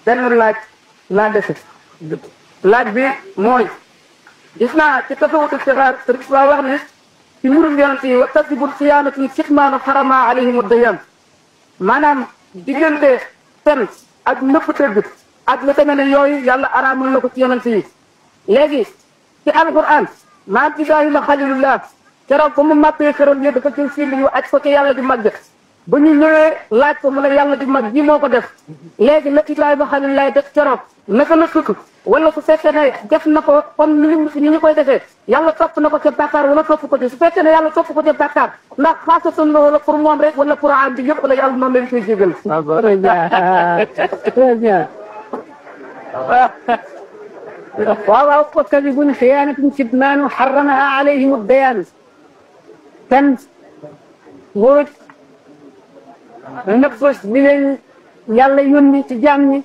benn laaj laa dese laaj bi mooy gis naa ci tasawutu sixaar sëriñ Tuubaa wax ne ci mbirum yonent yi wa tasibul siyaanatu kitmaanu xarama alayhim ad-dayaan maanaam diggante fen ak nëpp tëgg ak lu demee ne yooyu yàlla araamal na ko ci yonent yi léegi ci alquran maa Ibrahima xalilullah keroog ba mu màppee keroog yëpp dafa jël fii yu aj ko ci yàlla di màgg ba ñu ñëwee laaj ko mu ne yàlla di mag ji moo ko def léegi la Ibrahima xalilullah def keroog naka la tudd wala su fekkee ne def na ko comme ni ñu koy defee yàlla topp na ko ca bàkkaar wala topp ko ci su fekkee ne yàlla topp ko ca bàkkaar ndax xaasatan la wala pour moom rek wala pour am bi yëpp la yàlla noonu leen koy jégal. très bien. waaw waaw ko kadibun xiyaanatun kitmaanu xaramaha alayhim ad-dayaan kan wóor nëpp bi leen yàlla yónni ci jaam ñi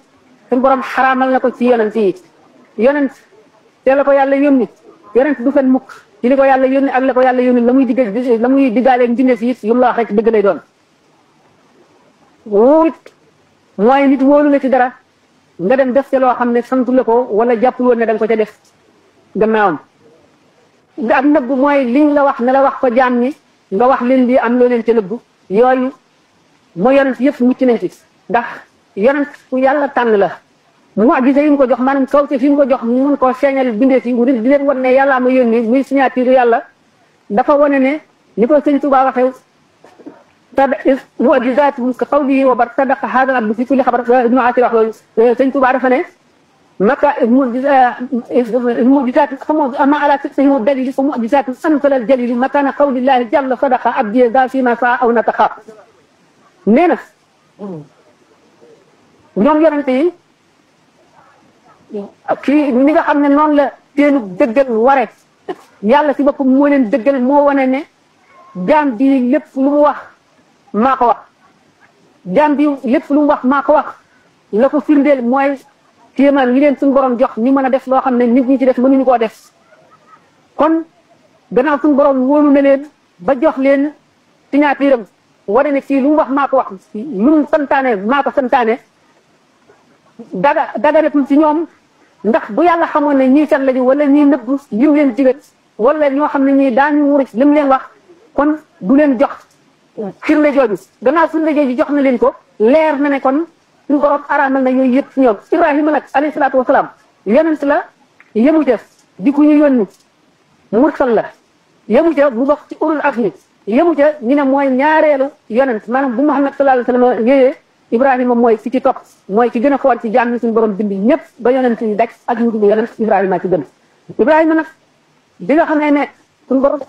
suñu borom xaraamal na ko ci yonent yi yonent te la ko yàlla yónni yonent du fen mukk ci li ko yàlla yónni ak la ko yàlla yónni la muy diggaaleeg bindee si it yu mu la wax rek dëgg lay doon wóor mooy nit wóolu la ci dara nga dem def ca loo xam ne santu la ko wala jàppul woon ne da nga ko ca def gannaawam ak nëbb mooy liñ la wax ne la wax ko jaam ñi nga wax leen lii am loo leen ca nëbb yooyu mooy yonent yëpp mucc nañ ci ndax yonent ku yàlla tànn la mu'jiza yi mu ko jox maanaam kawte fi mu ko jox mu mun koo feeñal bindee fi di leen wan ne yàlla ma yónni muy signature yàlla dafa wane ne ni ko sëñ Tuubaa waxee mu'jizaatuhum ka qawlihi wa bar sadaqa haadha al-abdu fi kulli xabar Ibnu Asiir wax loolu sëñ Tuubaa dafa ne maka mu'jizaat amma ala fiqhihim dalil fa mu'jizaatu amsal al-jalil makana qawlillahi jalla sadaqa abdi za fi ma saa aw nataqa nee na ñoom yonente yi kii ni nga xam ne noonu la seenu dëggal ware yàlla si boppam moo leen dëggal moo wane ne jaam bi lépp lu mu wax maa ko wax jaam bi lépp lu mu wax maa ko wax la ko firndeel mooy kéemaan yi leen suñu borom jox ñu mën a def loo xam ne nit ñi ci def mënuñu koo def kon gannaaw suñu borom wóolu na leen ba jox leen signature wane ne kii lu mu wax maa ko wax lu mu santaane maa ko santaane daga netul ci ñoom ndax bu yàlla xamoon ne ñii kat lañu wala ñii nëbb lim leen digal wala ñoo xam ne ñii daañu wuruj lim leen wax kon du leen jox firnde jooju gannaaw firnde jooju jox na leen ko leer na ne kon suñu borom araamal na yooyu yëpp ci ñoom Ibrahima nag alayhi salaatu wasalaam yonent la yemu ca di ku ñu yónni mursal la yemu ca mu bokk ci ulul azmi yemu ca ñu ne mooy ñaareelu yonent maanaam bu Muhammad sallallahu alayhi wa sallam yéyee Ibrahima mooy fi ci topp mooy ci gën a foon ci jaam ñi suñu borom bind ñëpp ba yonent yi daj ak ñu dul yonent Ibrahima ci gën Ibrahima nag bi nga xam ne suñu borom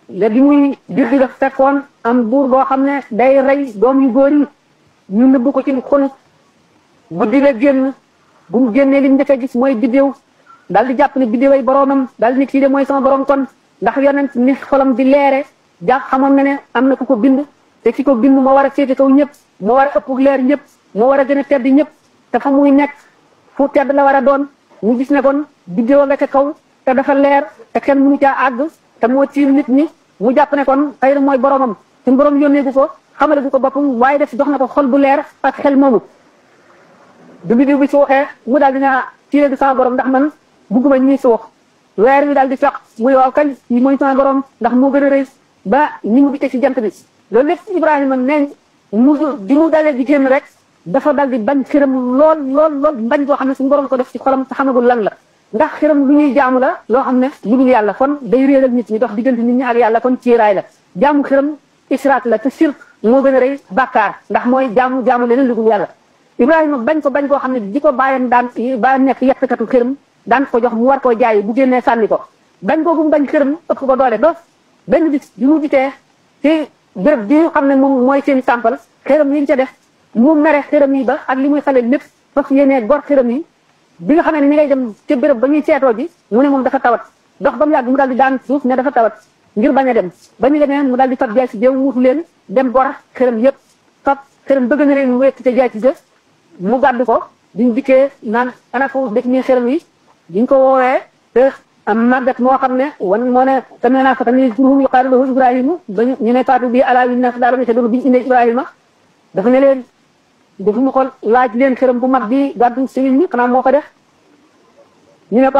la bi muy jur gi daf fekkoon am buur boo xam ne day rey doom yu góor yi ñu nëbb ko ci xun guddi la génn bu mu génnee li mu njëkk a gis mooy biddéew daal di jàpp ne biddéew ay boromam daal di ne kii de mooy sama borom kon ndax yonent ni xolam di leere jaax xamoon na ne am na ku ko bind te ki ko bind moo war a féete kaw ñëpp moo war a ëpp leer ñëpp moo war a gën a tedd ñëpp te fa muy nekk fu tedd la war a doon ñu gis ne kon biddéew la ca kaw te dafa leer te kenn mënu caa àgg te moo tiim nit ñi mu jàpp ne kon xëy na mooy boromam suñu borom yónnee gu ko xamale gu ko boppam waaye def jox na ko xol bu leer ak xel moomu du biddiw bi suuxee mu daal dina kii du sama borom ndax man bugguma ñuy suux weer wi daal di fekk muy waaw kañ yi mooy sama borom ndax moo gën a rëy ba ni mu bite ci jant bi loolu lépp Ibrahima neñ mu di mu dalee di génn rek dafa dal di bañ xiram lool bañ boo xam ne suñu borom ko def ci xolam te xamagul lan la ndax xiram lu ñuy jaamu la loo xam ne lu dul yàlla kon day réeral nit ñi dox diggante nit ñi ak yàlla kon ciiraay la jaamu xiram israat la te sirk moo gën a rëy bàkkaar ndax mooy jaamu leneen lu dul yàlla Ibrahima bañ ko koo xam ne di ko bàyyam daan ba nekk yettkatu xiram daan ko jox mu war koo jaay bu génnee sànni ko bañ kooku mu bañ xiram ëpp ko doole dos benn bis bi mu gisee ci béréb bi nga xam ne moom mooy seen tàmpal xiram yi ñu ca def mu mere xiram yi ba ak li muy xale lépp fas yéenee gor xiram yi bi nga xam ne ni ngay dem ca béréb ba ñuy seetoo ji mu ne moom dafa tawat dox ba mu yàgg mu daal di daan suuf ne dafa tawat ngir bañ a dem ba ñu demee mu daal di fab jaay si jëw wuutu leen dem gor xiram yëpp fab xiram bëgg na leen wékk ca jaay si jë mu gàddu ko diñ dikkee naan ana foofu dëkk nii xiram yi diñ ko woowee te am màggat moo xam ne moo ne tamit naa fa tamit juróom yuqaalu lahu Ibrahima ba ñu ne faatu bi ala wi na daal ne te loolu biñu indee Ibrahima dafa ne leen defu mu ko laaj leen xërëm bu mag bi gàddu sëriñ ñi xanaa moo ko def ñu ne ko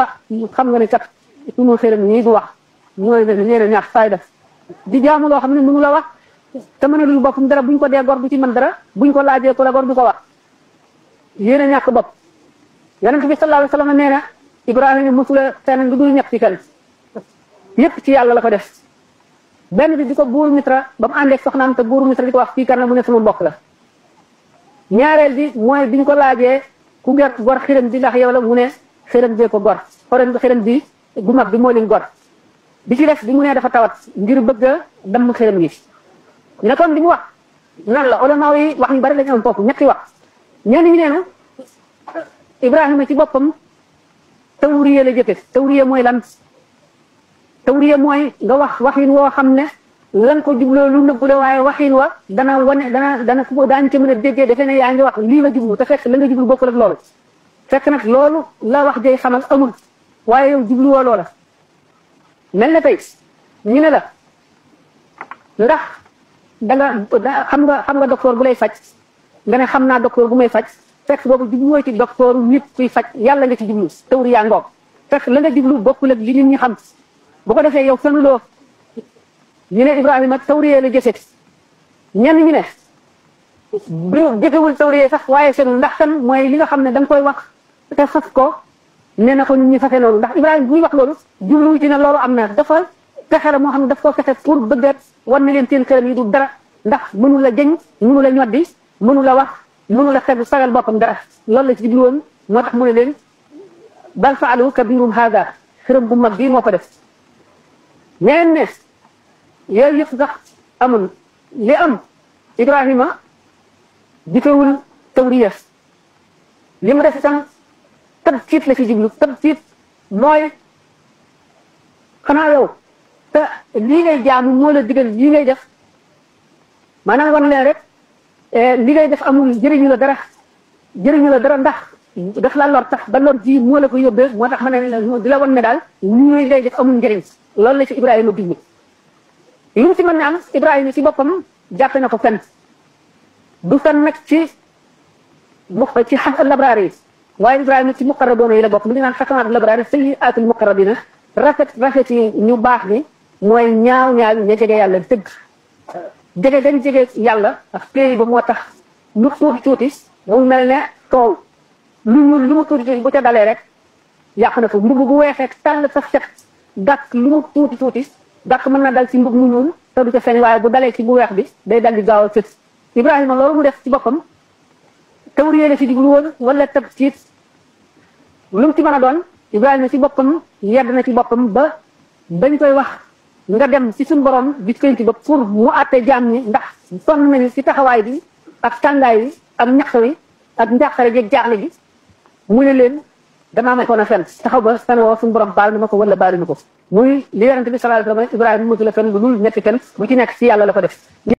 xam nga ne kat sunu xërëm ñii du wax ñooy ñeene ñaax fayda di jaamu loo xam ne mënu la wax te mën a lu boppam dara buñ ko dee gor du ci mën dara buñ ko laajee ko la gor du ko wax yéen a ñàkk bopp yonent bi sallallahu alayhi wa sallam nee na Ibrahima mosula fenn lu dul ñett ci kenn yépp ci yàlla la ko def benn bi di ko buur Misra ba mu àndeeg soxnaam te buur Misra di ko wax kii kan mu ne sama mbokk la ñaareel bi mooy biñ ko laajee ku gor xërëm bi ndax yow la mu ne xërëm bee ko gor xërëm bi gu mag bi moo leen gor bi ci def bi mu ne dafa tawat ngir bëgg a damm xërëm yi ñu ne kon li mu wax nan la ulama yi wax ñu bari lañu am foofu ñetti wax ñenn ñi nee na Ibrahima ci boppam tawriya la jëfe tawriya mooy lan tawriya mooy nga wax waxin woo xam ne lan ko jubloo lu nëbbu la waaye waxin wa dana wane dana daañu ca mën a déggee defe ne yaa ngi wax lii la jublu te fekk la nga jublu bokkul ak loolu fekk nag loolu la wax jay xamal amul waaye yow jubluwoo loola mel na tey ñu ne la ndax xam nga docteur bu lay faj nga ne xam naa docteur bu may faj fekk boobu jubluwoo ci docteur nit kuy faj yàlla nga ci jublu tawriya ngoog fekk la nga jublu bokkul ak li nit ñi xam bu ko defee yow fenuloo ñu ne Ibrahima tawriya la jëfeti ñenn ñu ne jëfewul tawriya sax waaye fenul ndax kan mooy li nga xam ne da nga koy wax te fas ko nee na ko nit ñi fase loolu ndax Ibrahima bu muy wax loolu jubluwu ci ne loolu am na dafa fexe la moo xam ne daf koo fexe pour bëgg war na leen seen xërëm yi du dara ndax mënu la jëñ mënu la ñoddi mënu la wax mënu la xel sagal boppam dara loolu la ci jublu woon moo tax mu ne leen bal faalu kabirum hada xërëm bu mag bii moo ko def ñeneen ne yooyu yëpp sax amul li am Ibrahima jëfewul tawriya li mu def itam tabkiit la ci jublu tabkiit mooy xanaa yow te lii ngay jaamu moo la digal lii ngay def maanaam wan leen rek li ngay def amul jëriñu la dara ndax daf la lor tax ba lor ji moo la ko yóbbee moo tax ma ne di la wan ne daal lii ngay def amul njëriñ loolu la ci Ibrahima jublu li mu ci mën ne am Ibrahima ci boppam jàppe na ko fen du fen nag ci labraar yi waaye Ibrahima ci muqarraboona yi la bokk mu ngi naan xasanaat labraar sayyi'aatul muqarrabina rafet yi ñu baax ni mooy ñaaw ña jege yàlla dëgg jege dañ jege yàlla ak pays ba moo tax lu tuuti mu mel ne toow lu mu tuuti bu ca dalee rek yàq na ko mbubb bu weexee tàll sa set gàkk lu mu tuuti gàkk mën na dal ci mbub mu ñuul te du ca feeñ waaye bu dalee ci bu weex bi day dal di gaaw a fët Ibrahima loolu mu def ci boppam tawriya la ci jublu woon wala tabkiit lu mu ci mën a doon Ibrahima ci boppam yedd na ci boppam ba bañ koy wax nga dem ci suñu borom bi koy ci ba pour mu àtte jaam ñi ndax sonn nañu ci taxawaay bi ak tàngaay bi ak ñax wi ak njàqare jeeg jaaxle bi mu ne leen damaa ma ko na fen taxaw ba fen woo suñu borom baal na ma ko wala baaluñu ko muy li yonent bi sallallahu alayhi wa sallam Ibrahima mosu la fen lu dul ñetti fen bu ci nekk ci yàlla la ko def